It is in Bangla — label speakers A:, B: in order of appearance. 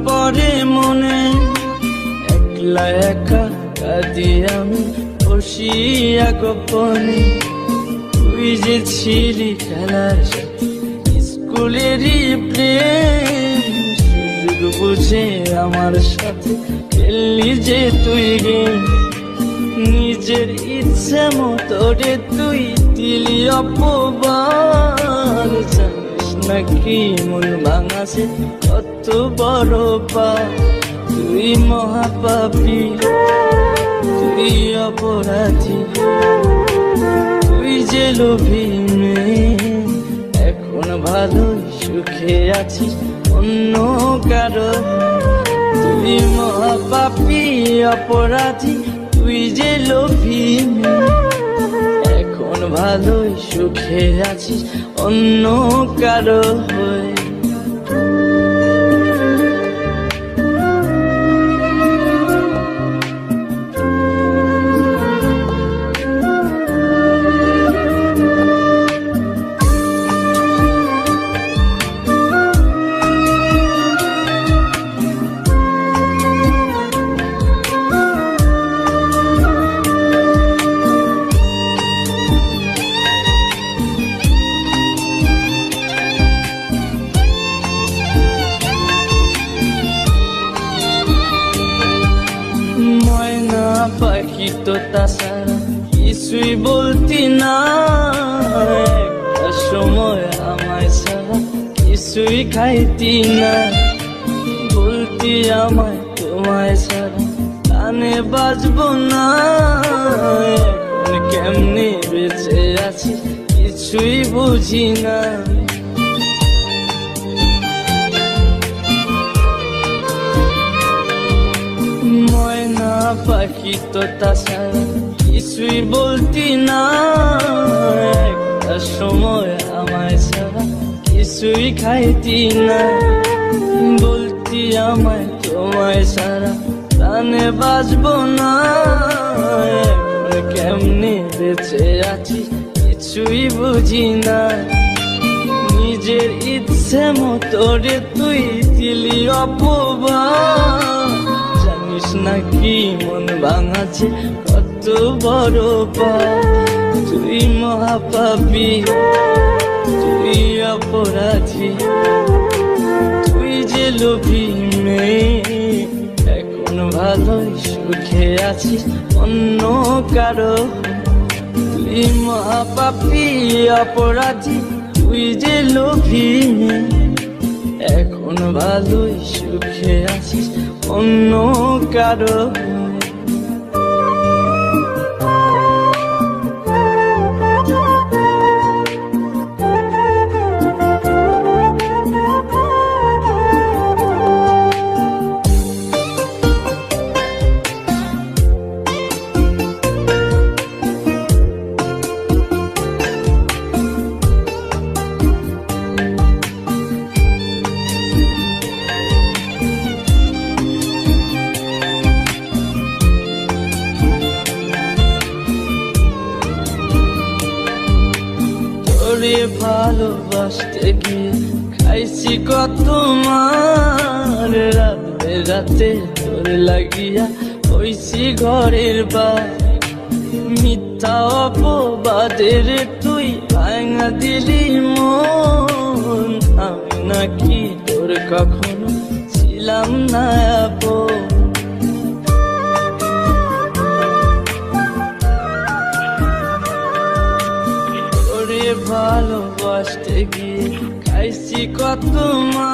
A: পড়ে মনে, একলা একা কাঁদি আমি বসিয়া গোপনে। তুই যে ছিলি খেলার সাথে স্কুলেরই প্রেম, সুযোগ বুঝে আমার সাথে খেললি যে তুই গেম। নিজের ইচ্ছে মতো রে তুই দিলি অপবাদ, জানিস নাকি মন ভাঙাছে কত বড় পাপ। তুই মহাপাপী, তুই অপরাধী, তুই যে লোভী মেয়ে, এখন ভালোই সুখে আছিস অন্য কারো। তুই মহাপাপী অপরাধী, তুই যে লোভী মেয়ে, এখন ভালোই সুখে আছিস অন্য কারো হয়ে। ময়না পাখি তো তাছাড়া কিছুই বলতি না, একটা সময় আমায় ছাড়া কিছুই খাইতি না। বলতি আমায় তোমায় ছাড়া কানে বাজবো না, এখন কেমনে বেঁচে আছি কিছুই বুঝি না। ময়না পাখি তো তাছাড়া কিছুই বলতি না, একটা সময় আমায় ছাড়া কিছুই খাইতি না। বলতি আমায় তোমায় ছাড়া প্রাণে বাজবো না, এখন কেমনে বেঁচে আছি কিছুই বুঝি না। নিজের ইচ্ছে মতো রে তুই দিলি অপবাদ, জানিস নাকি মন ভাঙাছে কত বড় পাপ। তুই মহাপাপী, তুই অপরাধী, তুই যে লোভী মেয়ে, এখন ভালোই সুখে আছিস অন্য কারো। তুই মহাপাপী অপরাধী, তুই যে লোভী মেয়ে, এখন ভালোই সুখে আছিস অন্য কারো। তোরে ভালোবাসতে গিয়ে খাইছি কত মার, রাতে রাতে তোর লাগিয়া হইছি ঘরের বার। মিথ্যা অপবাদের তুই ভাঙা দিলি মন, আমি নাকি তোর কখনো ছিলাম না আপন। ভালোবাসতে গিয়ে খাইছি কত মা,